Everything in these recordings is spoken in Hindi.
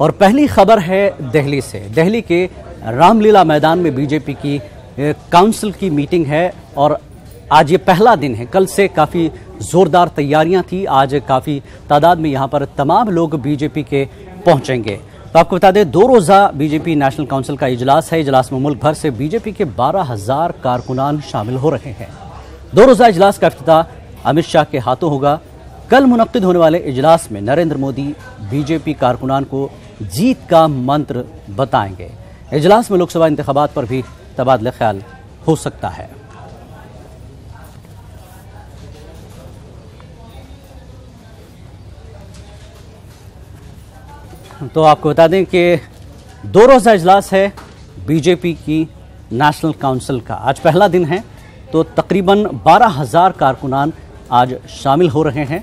और पहली खबर है दिल्ली से। दिल्ली के रामलीला मैदान में बीजेपी की काउंसिल की मीटिंग है और आज ये पहला दिन है। कल से काफ़ी ज़ोरदार तैयारियां थी। आज काफ़ी तादाद में यहाँ पर तमाम लोग बीजेपी के पहुँचेंगे। तो आपको बता दें, 2 रोज़ा बीजेपी नेशनल काउंसिल का इजलास है। इजलास में मुल्क भर से बीजेपी के 12,000 कारकुनान शामिल हो रहे हैं। 2 रोज़ा इजलास का इफ्तिताह अमित शाह के हाथों होगा। कल मुनक्किद होने वाले इजलास में नरेंद्र मोदी बीजेपी कारकुनान को जीत का मंत्र बताएंगे। इजलास में लोकसभा इंतखाबात पर भी तबादला ख्याल हो सकता है। तो आपको बता दें कि 2 रोज़ा इजलास है बीजेपी की नेशनल काउंसिल का। आज पहला दिन है तो तकरीबन 12,000 कारकुनान आज शामिल हो रहे हैं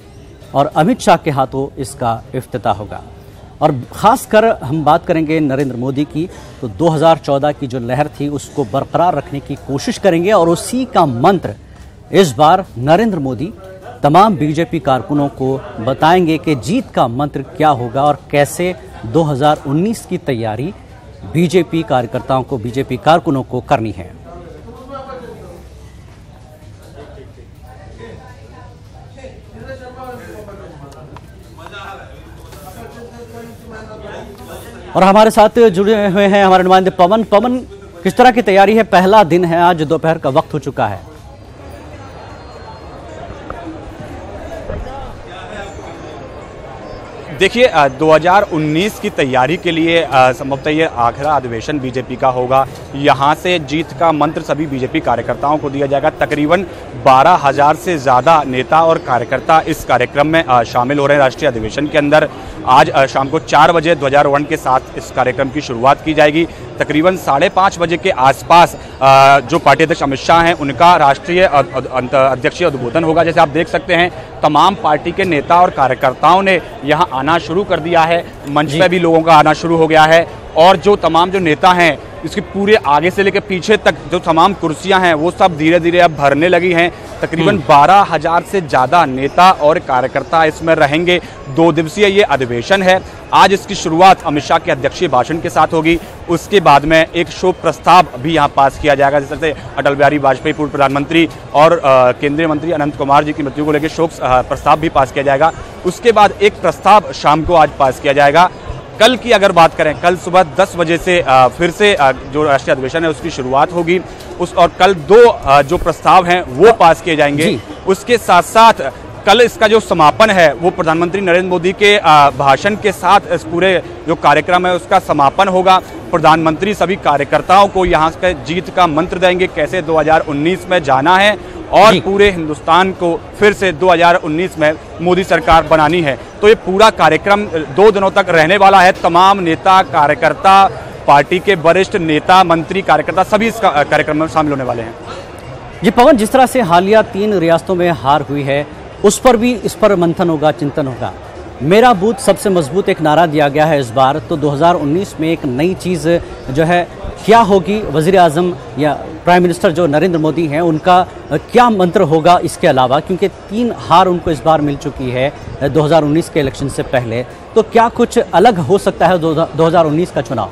और अमित शाह के हाथों इसका इफ्तिताह होगा। और ख़ासकर हम बात करेंगे नरेंद्र मोदी की, तो 2014 की जो लहर थी उसको बरकरार रखने की कोशिश करेंगे और उसी का मंत्र इस बार नरेंद्र मोदी तमाम बीजेपी कारकुनों को बताएंगे कि जीत का मंत्र क्या होगा और कैसे 2019 की तैयारी बीजेपी कार्यकर्ताओं को, बीजेपी कारकुनों को करनी है। और हमारे साथ जुड़े हुए हैं हमारे नुमाइंदे पवन। पवन, किस तरह की तैयारी है? पहला दिन है, आज दोपहर का वक्त हो चुका है। देखिए, 2019 की तैयारी के लिए संभवतः ये आखिरी अधिवेशन बीजेपी का होगा। यहाँ से जीत का मंत्र सभी बीजेपी कार्यकर्ताओं को दिया जाएगा। तकरीबन 12,000 से ज़्यादा नेता और कार्यकर्ता इस कार्यक्रम में शामिल हो रहे हैं। राष्ट्रीय अधिवेशन के अंदर आज शाम को 4 बजे ध्वजारोहण के साथ इस कार्यक्रम की शुरुआत की जाएगी। तकरीबन 5:30 बजे के आसपास जो पार्टी अध्यक्ष अमित शाह हैं उनका राष्ट्रीय अध्यक्षीय उद्बोधन होगा। जैसे आप देख सकते हैं, तमाम पार्टी के नेता और कार्यकर्ताओं ने यहाँ आना शुरू कर दिया है। मंच पे भी लोगों का आना शुरू हो गया है और जो तमाम जो नेता हैं इसके पूरे आगे से लेकर पीछे तक जो तमाम कुर्सियां हैं वो सब धीरे धीरे अब भरने लगी हैं। तकरीबन 12,000 से ज़्यादा नेता और कार्यकर्ता इसमें रहेंगे। 2 दिवसीय ये अधिवेशन है। आज इसकी शुरुआत अमित शाह के अध्यक्षीय भाषण के साथ होगी। उसके बाद में एक शोक प्रस्ताव भी यहाँ पास किया जाएगा, जैसे अटल बिहारी वाजपेयी पूर्व प्रधानमंत्री और केंद्रीय मंत्री अनंत कुमार जी की मृत्यु को लेकर शोक प्रस्ताव भी पास किया जाएगा। उसके बाद एक प्रस्ताव शाम को आज पास किया जाएगा। कल की अगर बात करें, कल सुबह 10 बजे से फिर से जो राष्ट्रीय अधिवेशन है उसकी शुरुआत होगी। और कल 2 जो प्रस्ताव हैं वो पास किए जाएंगे। उसके साथ साथ कल इसका जो समापन है वो प्रधानमंत्री नरेंद्र मोदी के भाषण के साथ इस पूरे जो कार्यक्रम है उसका समापन होगा। प्रधानमंत्री सभी कार्यकर्ताओं को यहाँ का जीत का मंत्र देंगे, कैसे 2019 में जाना है और पूरे हिंदुस्तान को फिर से 2019 में मोदी सरकार बनानी है। तो ये पूरा कार्यक्रम 2 दिनों तक रहने वाला है। तमाम नेता, कार्यकर्ता, पार्टी के वरिष्ठ नेता, मंत्री, कार्यकर्ता सभी इस कार्यक्रम में शामिल होने वाले हैं। जी पवन, जिस तरह से हालिया 3 रियासतों में हार हुई है उस पर भी इस पर मंथन होगा, चिंतन होगा। मेरा बूथ सबसे मजबूत एक नारा दिया गया है इस बार। तो 2019 में एक नई चीज़ जो है क्या होगी? वज़ीर आज़म या प्राइम मिनिस्टर जो नरेंद्र मोदी हैं उनका क्या मंत्र होगा इसके अलावा? क्योंकि 3 हार उनको इस बार मिल चुकी है 2019 के इलेक्शन से पहले। तो क्या कुछ अलग हो सकता है 2019 का चुनाव?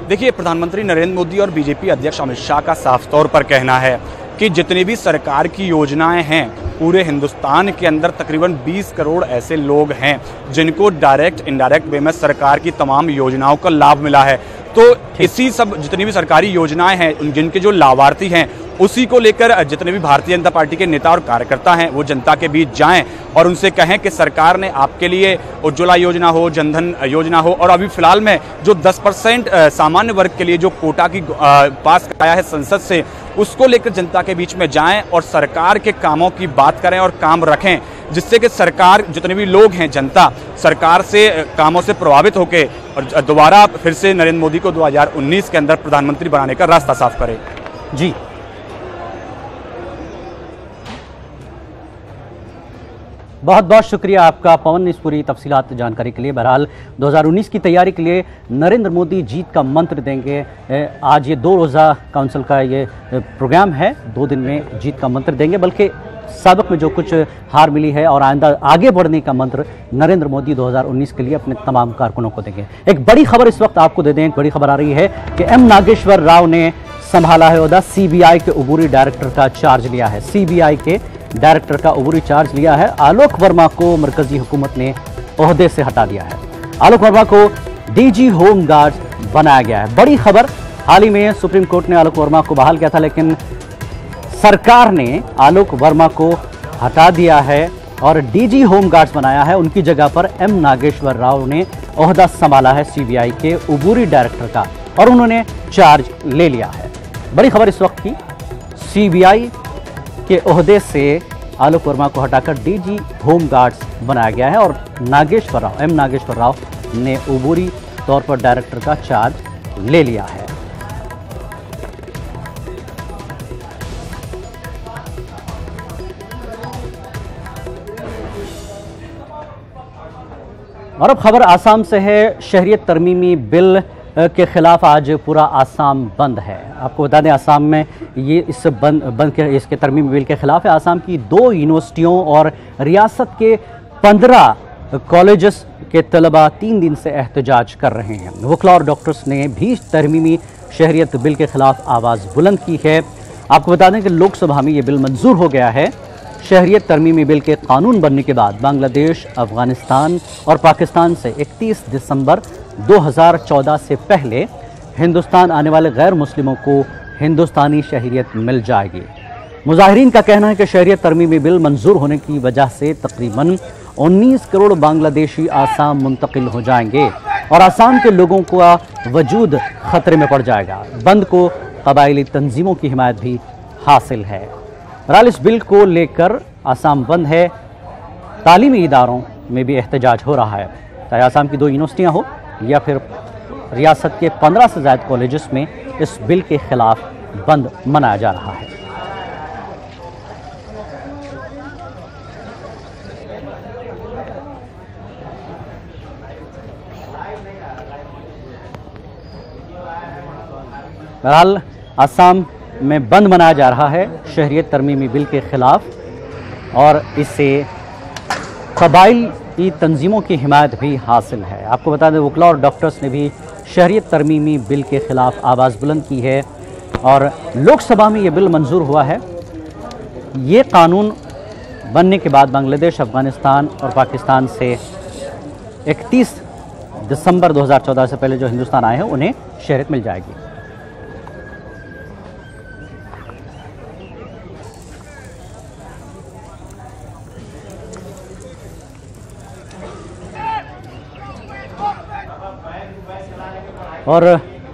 देखिए, प्रधानमंत्री नरेंद्र मोदी और बीजेपी अध्यक्ष अमित शाह का साफ तौर पर कहना है कि जितनी भी सरकार की योजनाएं हैं पूरे हिंदुस्तान के अंदर तकरीबन 20 करोड़ ऐसे लोग हैं जिनको डायरेक्ट इनडायरेक्ट वे में सरकार की तमाम योजनाओं का लाभ मिला है। तो इसी सब जितनी भी सरकारी योजनाएं हैं जिनके जो लाभार्थी हैं उसी को लेकर जितने भी भारतीय जनता पार्टी के नेता और कार्यकर्ता हैं वो जनता के बीच जाएं और उनसे कहें कि सरकार ने आपके लिए उज्ज्वला योजना हो, जनधन योजना हो और अभी फिलहाल में जो 10% सामान्य वर्ग के लिए जो कोटा की पास कराया है संसद से, उसको लेकर जनता के बीच में जाएं और सरकार के कामों की बात करें और काम रखें, जिससे कि सरकार, जितने भी लोग हैं, जनता सरकार से कामों से प्रभावित होकर और दोबारा फिर से नरेंद्र मोदी को 2019 के अंदर प्रधानमंत्री बनाने का रास्ता साफ करे। जी, बहुत बहुत शुक्रिया आपका पवन, इस पूरी तफसीलात जानकारी के लिए। बहरहाल 2019 की तैयारी के लिए नरेंद्र मोदी जीत का मंत्र देंगे। आज ये 2 रोज़ा काउंसिल का ये प्रोग्राम है, 2 दिन में जीत का मंत्र देंगे। बल्कि साबिक में जो कुछ हार मिली है और आइंदा आगे बढ़ने का मंत्र नरेंद्र मोदी 2019 के लिए अपने तमाम कारकुनों को देंगे। एक बड़ी खबर इस वक्त आपको दे दें, एक बड़ी खबर आ रही है कि एम नागेश्वर राव ने संभाला है ओहदा, सीबीआई के उबूरी डायरेक्टर का चार्ज लिया है। सीबीआई के डायरेक्टर का उबूरी चार्ज लिया है। आलोक वर्मा को मरकजी हुकूमत ने ओहदे से हटा दिया है। आलोक वर्मा को डीजी होम गार्ड बनाया गया है। बड़ी खबर, हाल ही में सुप्रीम कोर्ट ने आलोक वर्मा को बहाल किया था, लेकिन सरकार ने आलोक वर्मा को हटा दिया है और डीजी होम गार्ड्स बनाया है। उनकी जगह पर एम नागेश्वर राव ने ओहदा संभाला है सीबीआई के उबूरी डायरेक्टर का और उन्होंने चार्ज ले लिया है। बड़ी खबर इस वक्त की, सीबीआई के ओहदे से आलोक वर्मा को हटाकर डीजी होम गार्ड्स बनाया गया है और नागेश्वर राव, एम नागेश्वर राव ने उबूरी तौर पर डायरेक्टर का चार्ज ले लिया है। और अब खबर आसाम से है। शहरियत तरमीमी बिल के खिलाफ आज पूरा आसाम बंद है। आपको बता दें, आसाम में ये इस बंद के इसके तरमीमी बिल के खिलाफ है। आसाम की 2 यूनिवर्सिटियों और रियासत के 15 कॉलेजेस के तलबा 3 दिन से एहतजाज कर रहे हैं। वकला और डॉक्टर्स ने भी तरमीमी शहरियत बिल के खिलाफ आवाज़ बुलंद की है। आपको बता दें कि लोकसभा में ये बिल मंजूर हो गया है। शहरियत तरमीमी बिल के कानून बनने के बाद बांग्लादेश, अफगानिस्तान और पाकिस्तान से 31 दिसंबर 2014 से पहले हिंदुस्तान आने वाले गैर मुस्लिमों को हिंदुस्तानी शहरियत मिल जाएगी। मुजाहिरीन का कहना है कि शहरियत तरमीमी बिल मंजूर होने की वजह से तकरीबन 19 करोड़ बांग्लादेशी आसाम मुंतकिल हो जाएंगे और आसाम के लोगों का वजूद खतरे में पड़ जाएगा। बंद को कबायली तंजीमों की हिमायत भी हासिल है। बहरहाल इस बिल को लेकर आसाम बंद है। तालीमी इदारों में भी एहतजाज हो रहा है, चाहे आसाम की 2 यूनिवर्सिटियाँ हो या फिर रियासत के 15 से ज़्यादा कॉलेजेस में इस बिल के खिलाफ बंद मनाया जा रहा है। बहरहाल आसाम में बंद मनाया जा रहा है शहरियत तरमीमी बिल के खिलाफ और इससे कबायली तंजीमों की हिमायत भी हासिल है। आपको बता दें, वकला और डॉक्टर्स ने भी शहरियत तरमीमी बिल के खिलाफ आवाज़ बुलंद की है और लोकसभा में ये बिल मंजूर हुआ है। ये कानून बनने के बाद बांग्लादेश, अफगानिस्तान और पाकिस्तान से 31 दिसंबर 2014 से पहले जो हिंदुस्तान आए हैं उन्हें शहरियत मिल जाएगी। और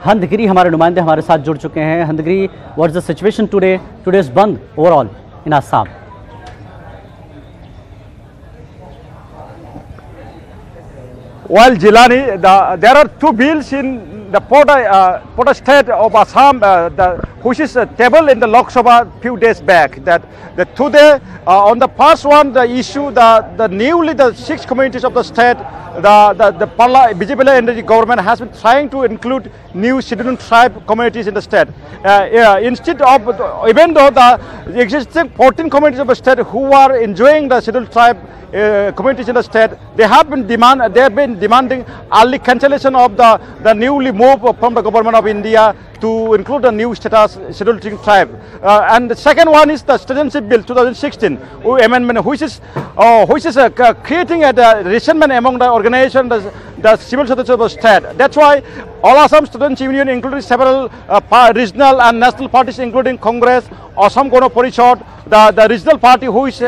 हंदगिरी हमारे नुमाइंदे हमारे साथ जुड़ चुके हैं। Handgiri, what is the situation today? Today's bandh overall in Assam. Well, Jilani, there are 2 bills in the Pota state of Assam, which is tabled in the Lok Sabha few days back. That today, on the first one, the issue the newly the 6 communities of the state, the BJP and the government has been trying to include new scheduled tribe communities in the state. Instead of, even though the existing 14 communities of the state who are enjoying the scheduled tribe communities in the state, they have been demanding early cancellation of the newly moved from the government of India to include the new status scheduled tribe. And the second one is the Citizenship Bill 2016 amendment, which is creating a resentment among the organization, the civil society of the state. That's why All Assam Students Union, including several regional and national parties, including Congress, Assam Gana Parishad, the regional party which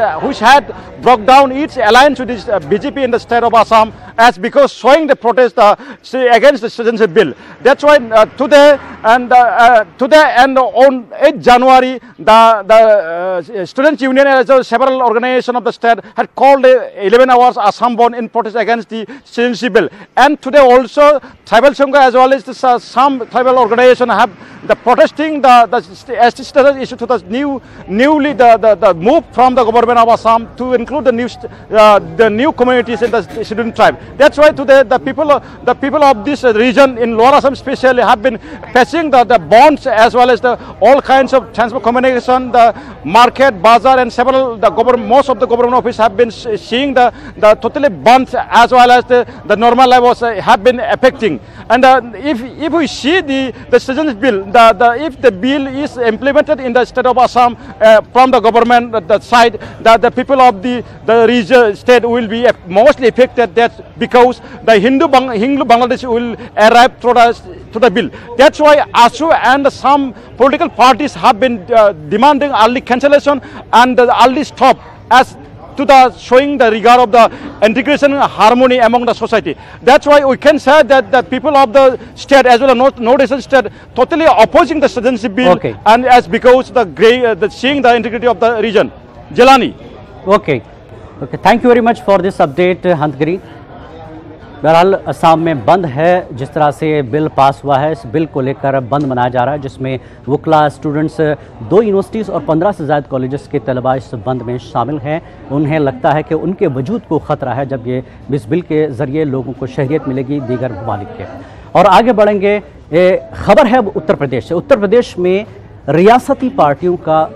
had broke down its alliance with this BJP in the state of Assam, as because showing the protest against the citizenship bill. That's why today and on 8 January, the Students Union as well as several organizations of the state had called 11 hours Assam Bond in protest against the citizenship bill. And today also Tribal Sangha as well as some tribal organizations have the protesting the ST status issue to the newly the move from the government of Assam to include the new communities in the student tribe. That's why today the people of this region in Lower Assam especially have been facing the bonds as well as the all kinds of transport communication, the market, bazaar, and several most of the government office have been seeing the totally bonds as well as the normal levels have been affecting. And if we see the citizens bill, if the bill is implemented in the state of Assam from the government side, that the people of the region state will be mostly affected. That's because the Hindu Bangladesh will arrive through the bill. That's why ASU and some political parties have been demanding early cancellation and the early stop as to the showing the regard of the integration and harmony among the society. That's why we can say that the people of the state as well as Northeastern state totally opposing the citizenship bill, okay. And as because seeing the integrity of the region. Jelani. Okay, thank you very much for this update, हंतगिरी। बहरहाल असम में बंद है, जिस तरह से बिल पास हुआ है, इस बिल को लेकर बंद मनाया जा रहा है, जिसमें वकला, स्टूडेंट्स, 2 यूनिवर्सिटीज़ और 15 से ज़्यादा कॉलेजेस के तलबा इस बंद में शामिल हैं। उन्हें लगता है कि उनके वजूद को ख़तरा है जब ये इस बिल के ज़रिए लोगों को शहरियत मिलेगी दीगर ममालिक के। और आगे बढ़ेंगे, खबर है उत्तर प्रदेश से। उत्तर प्रदेश में रियासती पार्टियों का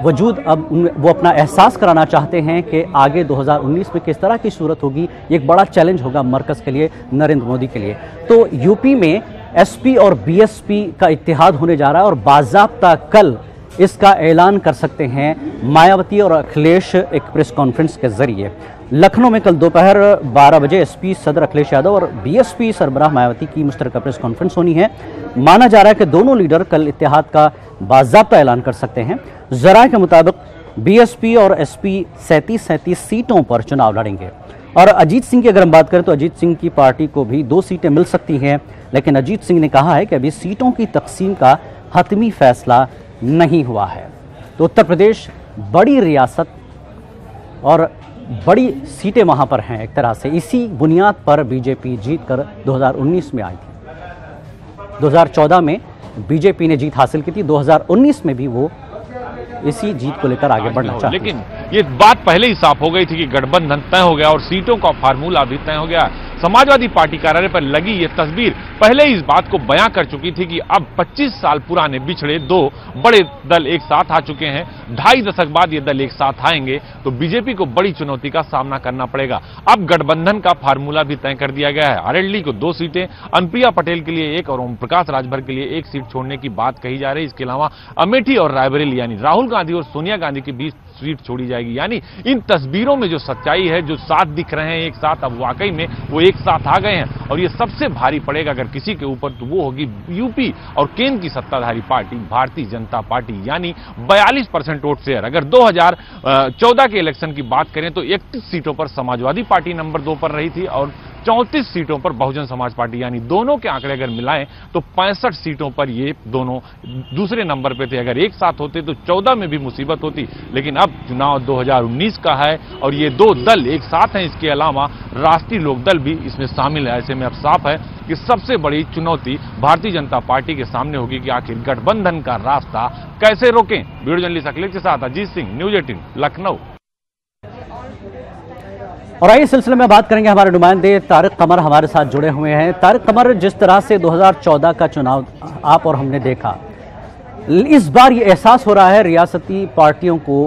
वजूद अब वो अपना एहसास कराना चाहते हैं कि आगे 2019 में किस तरह की सूरत होगी। एक बड़ा चैलेंज होगा मरकज़ के लिए, नरेंद्र मोदी के लिए। तो यूपी में एसपी और बीएसपी का इत्तेहाद होने जा रहा है और बाज़ाब्ता कल इसका ऐलान कर सकते हैं मायावती और अखिलेश एक प्रेस कॉन्फ्रेंस के ज़रिए। लखनऊ में कल दोपहर 12 बजे एसपी सदर अखिलेश यादव और बीएसपी सरबराह मायावती की मुश्तरका प्रेस कॉन्फ्रेंस होनी है। माना जा रहा है कि दोनों लीडर कल इत्तेहाद का बाज़ाब्ता ऐलान कर सकते हैं। ज़राए के मुताबिक बीएसपी और एसपी 37 सीटों पर चुनाव लड़ेंगे। और अजीत सिंह की अगर हम बात करें तो अजीत सिंह की पार्टी को भी 2 सीटें मिल सकती हैं, लेकिन अजीत सिंह ने कहा है कि अभी सीटों की तकसीम का हतमी फैसला नहीं हुआ है। तो उत्तर प्रदेश बड़ी रियासत और बड़ी सीटें वहां पर हैं। एक तरह से इसी बुनियाद पर बीजेपी जीत कर 2019 में आई थी। 2014 में बीजेपी ने जीत हासिल की थी, 2019 में भी वो इसी जीत को लेकर आगे बढ़ना चाहते हैं। लेकिन ये बात पहले ही साफ हो गई थी कि गठबंधन तय हो गया और सीटों का फार्मूला भी तय हो गया। समाजवादी पार्टी कार्यालय पर लगी ये तस्वीर पहले ही इस बात को बयां कर चुकी थी कि अब 25 साल पुराने बिछड़े 2 बड़े दल एक साथ आ चुके हैं। 2.5 दशक बाद ये दल एक साथ आएंगे तो बीजेपी को बड़ी चुनौती का सामना करना पड़ेगा। अब गठबंधन का फार्मूला भी तय कर दिया गया है। आरएलडी को 2 सीटें, अनुप्रिया पटेल के लिए 1 और ओम प्रकाश राजभर के लिए 1 सीट छोड़ने की बात कही जा रही है। इसके अलावा अमेठी और रायबरेली यानी राहुल गांधी और सोनिया गांधी के बीच सीट छोड़ी जाएगी। यानी इन तस्वीरों में जो सच्चाई है, जो साथ दिख रहे हैं एक साथ, अब वाकई में वो एक साथ आ गए हैं। और ये सबसे भारी पड़ेगा अगर किसी के ऊपर तो वो होगी यूपी और केंद्र की सत्ताधारी पार्टी भारतीय जनता पार्टी, यानी 42% वोट शेयर। अगर 2014 के इलेक्शन की बात करें तो 31 सीटों पर समाजवादी पार्टी नंबर 2 पर रही थी और 34 सीटों पर बहुजन समाज पार्टी, यानी दोनों के आंकड़े अगर मिलाएं तो 65 सीटों पर ये दोनों दूसरे नंबर पे थे। अगर एक साथ होते तो 14 में भी मुसीबत होती, लेकिन अब चुनाव 2019 का है और ये 2 दल एक साथ हैं। इसके अलावा राष्ट्रीय लोकदल भी इसमें शामिल है। ऐसे में अब साफ है कि सबसे बड़ी चुनौती भारतीय जनता पार्टी के सामने होगी कि आखिर गठबंधन का रास्ता कैसे रोकें। वीडियो जर्नलिस्ट अखिलेश के साथ अजीत सिंह, न्यूज 18 लखनऊ। और आइए सिलसिले में बात करेंगे, हमारे नुमाइंदे तारिक कमर हमारे साथ जुड़े हुए हैं। तारिक कमर, जिस तरह से 2014 का चुनाव आप और हमने देखा, इस बार ये एहसास हो रहा है रियासती पार्टियों को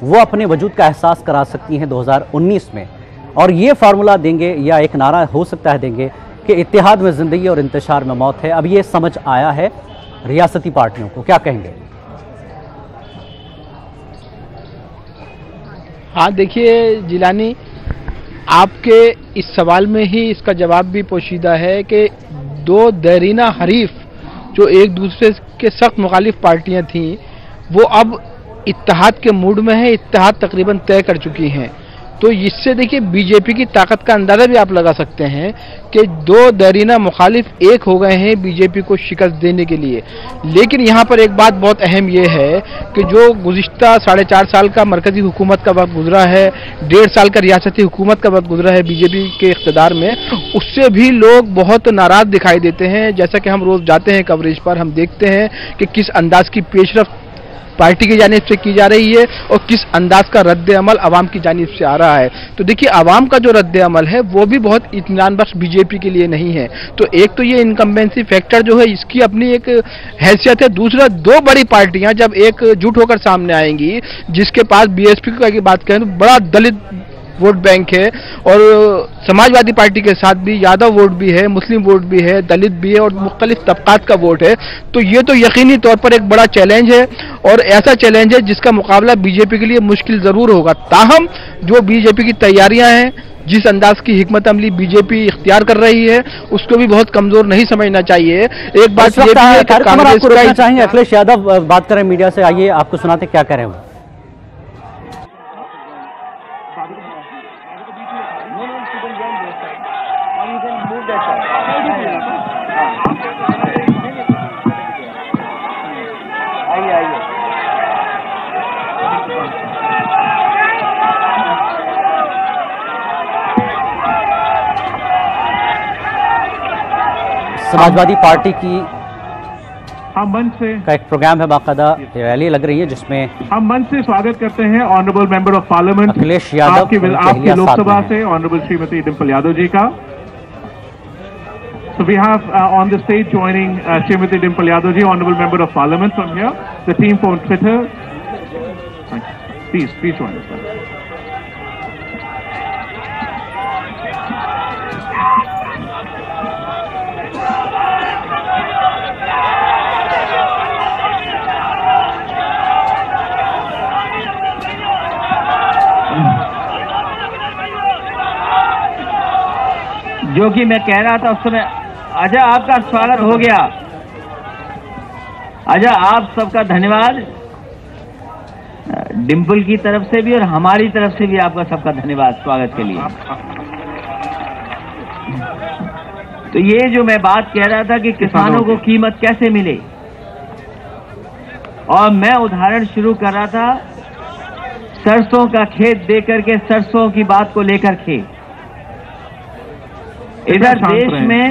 वो अपने वजूद का एहसास करा सकती हैं 2019 में, और ये फार्मूला देंगे या एक नारा हो सकता है देंगे कि इत्तेहाद में जिंदगी और इंतशार में मौत है। अब ये समझ आया है रियासती पार्टियों को, क्या कहेंगे? हाँ देखिए जिलानी, आपके इस सवाल में ही इसका जवाब भी पोशीदा है कि 2 देरीना हरीफ जो एक दूसरे के सख्त मुखालिफ पार्टियां थीं वो अब इत्तेहाद के मूड में है। इत्तेहाद तकरीबन तय कर चुकी हैं। तो इससे देखिए बीजेपी की ताकत का अंदाजा भी आप लगा सकते हैं कि 2 देरीना मुखालिफ एक हो गए हैं बीजेपी को शिकस्त देने के लिए। लेकिन यहाँ पर एक बात बहुत अहम ये है कि जो गुज़िश्ता 4.5 साल का मरकजी हुकूमत का वक्त गुजरा है, 1.5 साल का रियासती हुकूमत का वक्त गुजरा है बीजेपी के इख्तिदार में, उससे भी लोग बहुत नाराज दिखाई देते हैं। जैसा कि हम रोज जाते हैं कवरेज पर, हम देखते हैं कि किस अंदाज की पेशरफ्त पार्टी की जानिब से की जा रही है और किस अंदाज का रद्द अमल आवाम की जानिब से आ रहा है। तो देखिए, आवाम का जो रद्द अमल है वो भी बहुत इत्मीनान बख्श बीजेपी के लिए नहीं है। तो एक तो ये इनकम्बेंसी फैक्टर जो है इसकी अपनी एक हैसियत है, दूसरा दो बड़ी पार्टियां जब एकजुट होकर सामने आएंगी, जिसके पास बीएसपी की बात करें तो बड़ा दलित वोट बैंक है और समाजवादी पार्टी के साथ भी यादव वोट भी है, मुस्लिम वोट भी है, दलित भी है और मुख्तलिफ तबकात का वोट है। तो ये तो यकीनी तौर पर एक बड़ा चैलेंज है और ऐसा चैलेंज है जिसका मुकाबला बीजेपी के लिए मुश्किल जरूर होगा। ताहम जो बीजेपी की तैयारियां हैं, जिस अंदाज की हिकमत अमली बीजेपी इख्तियार कर रही है, उसको भी बहुत कमजोर नहीं समझना चाहिए। एक बात ये भी है कि कांग्रेस का चाहिए अखिलेश यादव बात करें मीडिया से, आइए आपको सुनाते क्या कह रहे हो। समाजवादी पार्टी की हम मंच से का एक प्रोग्राम है, बाकायदा रैली लग रही है जिसमें हम मंच से स्वागत करते हैं honourable member of parliament Akhilesh Yadav आपकी लोकसभा से ऑनरेबल श्रीमती डिंपल यादव जी का। So we have on the stage joining Srimati Dimple Yadav ji, Honorable Member of Parliament from here. The team from Twitter. Please join us. जो कि मैं कह रहा था उस समय, अच्छा आपका स्वागत हो गया। अच्छा, आप सबका धन्यवाद, डिंपल की तरफ से भी और हमारी तरफ से भी आपका सबका धन्यवाद स्वागत के लिए। तो ये जो मैं बात कह रहा था कि किसानों को कीमत कैसे मिले, और मैं उदाहरण शुरू कर रहा था सरसों का खेत देकर के, सरसों की बात को लेकर के। इधर देश में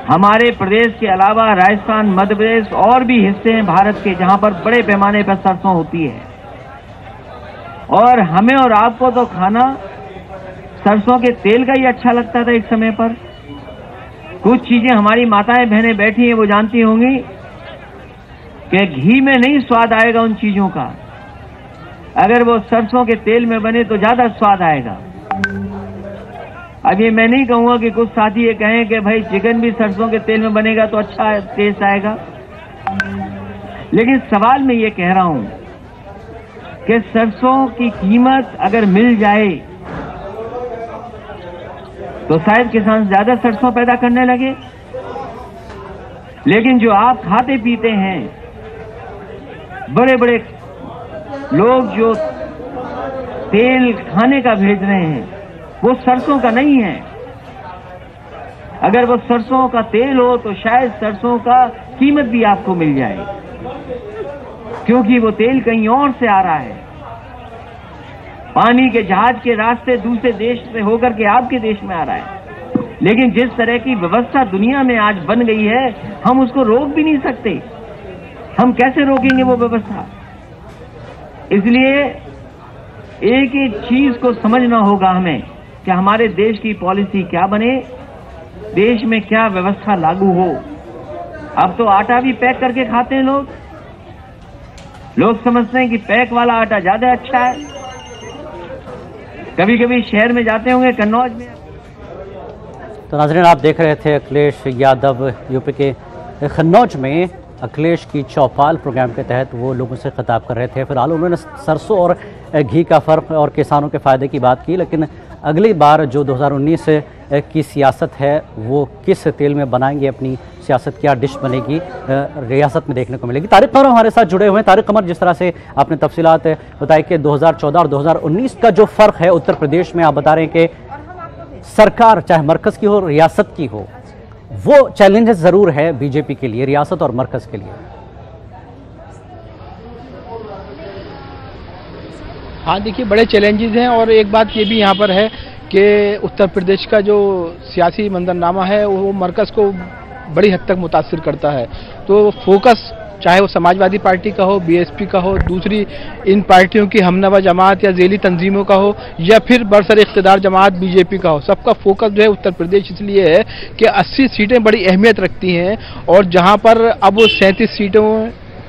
हमारे प्रदेश के अलावा राजस्थान, मध्य प्रदेश और भी हिस्से हैं भारत के जहां पर बड़े पैमाने पर सरसों होती है, और हमें और आपको तो खाना सरसों के तेल का ही अच्छा लगता था एक समय पर। कुछ चीजें हमारी माताएं बहनें बैठी हैं वो जानती होंगी कि घी में नहीं स्वाद आएगा उन चीजों का, अगर वो सरसों के तेल में बने तो ज्यादा स्वाद आएगा। अब ये मैं नहीं कहूंगा कि कुछ साथी ये कहें कि भाई चिकन भी सरसों के तेल में बनेगा तो अच्छा टेस्ट आएगा, लेकिन सवाल मैं ये कह रहा हूं कि सरसों की कीमत अगर मिल जाए तो शायद किसान ज्यादा सरसों पैदा करने लगे। लेकिन जो आप खाते पीते हैं, बड़े बड़े लोग जो तेल खाने का भेज रहे हैं वो सरसों का नहीं है। अगर वो सरसों का तेल हो तो शायद सरसों का कीमत भी आपको मिल जाए, क्योंकि वो तेल कहीं और से आ रहा है, पानी के जहाज के रास्ते दूसरे देश से होकर के आपके देश में आ रहा है। लेकिन जिस तरह की व्यवस्था दुनिया में आज बन गई है, हम उसको रोक भी नहीं सकते। हम कैसे रोकेंगे वो व्यवस्था? इसलिए एक एक चीज को समझना होगा हमें कि हमारे देश की पॉलिसी क्या बने, देश में क्या व्यवस्था लागू हो। अब तो आटा भी पैक करके खाते हैं लोग समझते हैं कि पैक वाला आटा ज्यादा अच्छा है। कभी कभी शहर में जाते होंगे, कन्नौज में। तो नाज़रीन, आप देख रहे थे अखिलेश यादव यूपी के कन्नौज में अखिलेश की चौपाल प्रोग्राम के तहत वो लोगों से खिताब कर रहे थे। फिलहाल उन्होंने सरसों और घी का फ़र्क और किसानों के फ़ायदे की बात की, लेकिन अगली बार जो 2019 की सियासत है वो किस तेल में बनाएंगे अपनी सियासत, क्या डिश बनेगी रियासत में देखने को मिलेगी। तारिक कमर हमारे साथ जुड़े हुए हैं। तारिक कमर, जिस तरह से आपने तफसीलात बताई कि 2014 और 2019 का जो फ़र्क है उत्तर प्रदेश में, आप बता रहे हैं कि सरकार चाहे मरकज़ की हो रियासत की हो, वो चैलेंजेस ज़रूर है बीजेपी के लिए, रियासत और मरकज़ के लिए। हाँ देखिए, बड़े चैलेंजेस हैं और एक बात ये भी यहाँ पर है कि उत्तर प्रदेश का जो सियासी मंजरनामा है वो मरकज़ को बड़ी हद तक मुतासिर करता है। तो फोकस चाहे वो समाजवादी पार्टी का हो, बीएसपी का हो, दूसरी इन पार्टियों की हमनवा जमात या ज़ेली तंजीमों का हो, या फिर बरसर इख्तिदार जमात बीजेपी का हो, सबका फोकस जो है उत्तर प्रदेश इसलिए है कि 80 सीटें बड़ी अहमियत रखती हैं। और जहां पर अब 37 सीटों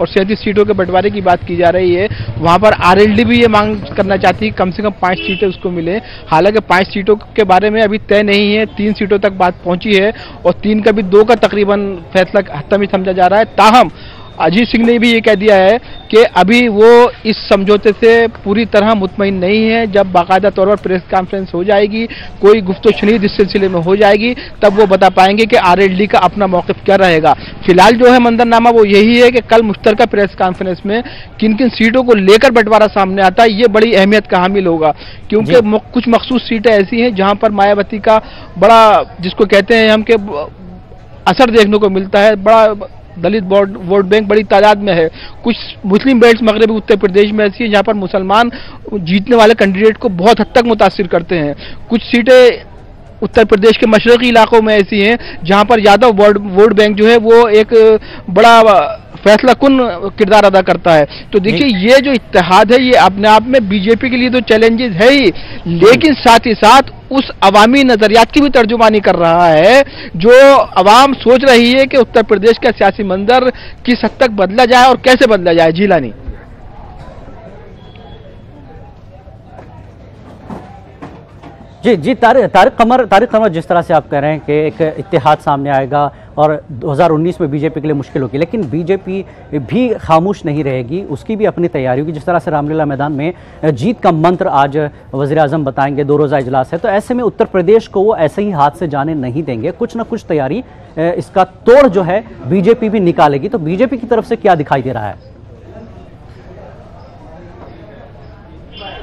और 37 सीटों के बंटवारे की बात की जा रही है, वहां पर आरएलडी भी ये मांग करना चाहती है कम से कम 5 सीटें उसको मिले। हालांकि 5 सीटों के बारे में अभी तय नहीं है, 3 सीटों तक बात पहुंची है और 3 का भी 2 का तकरीबन फैसला हत्तम ही समझा जा रहा है। ताहम अजीत सिंह ने भी ये कह दिया है कि अभी वो इस समझौते से पूरी तरह मुतमईन नहीं है। जब बाकायदा तौर पर प्रेस कॉन्फ्रेंस हो जाएगी, कोई गुफ्तगू इस सिलसिले में हो जाएगी, तब वो बता पाएंगे कि आरएलडी का अपना मौक़िफ़ क्या रहेगा। फिलहाल जो है मंजरनामा वो यही है कि कल मुश्तरका प्रेस कॉन्फ्रेंस में किन किन सीटों को लेकर बंटवारा सामने आता है, ये बड़ी अहमियत का हामिल होगा। क्योंकि कुछ मखसूस सीटें ऐसी हैं जहां पर मायावती का बड़ा, जिसको कहते हैं हम, के असर देखने को मिलता है। बड़ा दलित वोट बैंक बड़ी तादाद में है। कुछ मुस्लिम बेल्ट मगरबी उत्तर प्रदेश में ऐसी है जहां पर मुसलमान जीतने वाले कैंडिडेट को बहुत हद तक मुतासिर करते हैं। कुछ सीटें उत्तर प्रदेश के मशरकी इलाकों में ऐसी हैं जहां पर यादव वोट बैंक जो है वो एक बड़ा फैसला कुन किरदार अदा करता है। तो देखिए, ये जो इत्तेहाद है ये अपने आप में बीजेपी के लिए तो चैलेंजेस है ही, लेकिन साथ ही साथ उस अवामी नजरियात की भी तर्जुमानी कर रहा है जो अवाम सोच रही है कि उत्तर प्रदेश का सियासी मंजर किस हद तक बदला जाए और कैसे बदला जाए। जिलानी जी तारिक कमर, जिस तरह से आप कह रहे हैं कि एक इत्तेहाद सामने आएगा और 2019 में बीजेपी के लिए मुश्किल होगी, लेकिन बीजेपी भी खामोश नहीं रहेगी, उसकी भी अपनी तैयारी होगी। जिस तरह से रामलीला मैदान में जीत का मंत्र आज वज़ीर आज़म बताएंगे, 2 रोज़ा इजलास है, तो ऐसे में उत्तर प्रदेश को वो ऐसे ही हाथ से जाने नहीं देंगे। कुछ ना कुछ तैयारी, इसका तोड़ जो है बीजेपी भी निकालेगी। तो बीजेपी की तरफ से क्या दिखाई दे रहा है?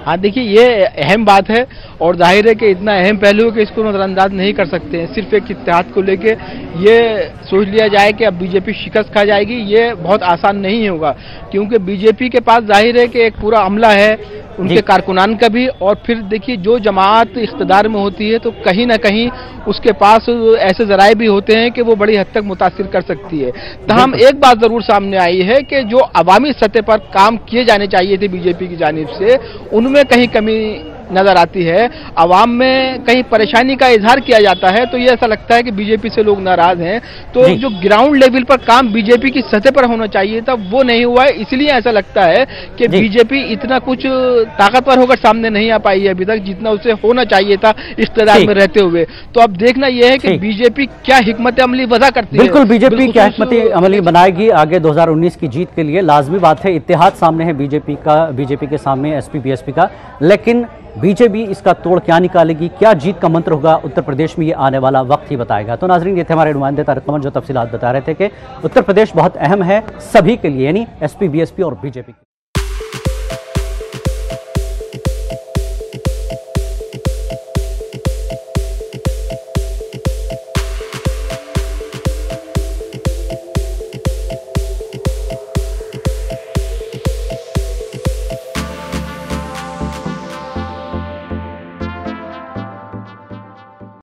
हाँ, देखिए, ये अहम बात है और जाहिर है कि इतना अहम पहलू है कि इसको नजरअंदाज नहीं कर सकते हैं। सिर्फ एक इत्तेहाद को लेके ये सोच लिया जाए कि अब बीजेपी शिकस्त खा जाएगी, ये बहुत आसान नहीं होगा। क्योंकि बीजेपी के पास जाहिर है कि एक पूरा अमला है, उनके कारकुनान का भी, और फिर देखिए जो जमात इख्तिदार में होती है तो कहीं ना कहीं उसके पास ऐसे जराए भी होते हैं कि वो बड़ी हद तक मुतासिर कर सकती है। तमाम एक बात जरूर सामने आई है कि जो अवामी सतह पर काम किए जाने चाहिए थे बीजेपी की जानिब से, उनमें कहीं कमी नजर आती है। अवाम में कहीं परेशानी का इजहार किया जाता है तो ये ऐसा लगता है कि बीजेपी से लोग नाराज हैं। तो जो ग्राउंड लेवल पर काम बीजेपी की सतह पर होना चाहिए था वो नहीं हुआ है, इसलिए ऐसा लगता है कि बीजेपी इतना कुछ ताकतवर होकर सामने नहीं आ पाई है अभी तक जितना उसे होना चाहिए था इख्तियार में रहते हुए। तो अब देखना यह है कि बीजेपी क्या हिकमत अमली वजह करती है। बिल्कुल, बीजेपी क्या हिकमत अमली बनाएगी आगे 2019 की जीत के लिए। लाजमी बात है, इत्तेहाद सामने है बीजेपी के सामने एसपी बीएसपी का, लेकिन बीजेपी इसका तोड़ क्या निकालेगी, क्या जीत का मंत्र होगा उत्तर प्रदेश में, ये आने वाला वक्त ही बताएगा। तो नाजरीन, ये थे हमारे नुमाइंदे तारिक कमर जो तफसीलात बता रहे थे कि उत्तर प्रदेश बहुत अहम है सभी के लिए, यानी एसपी बीएसपी और बीजेपी।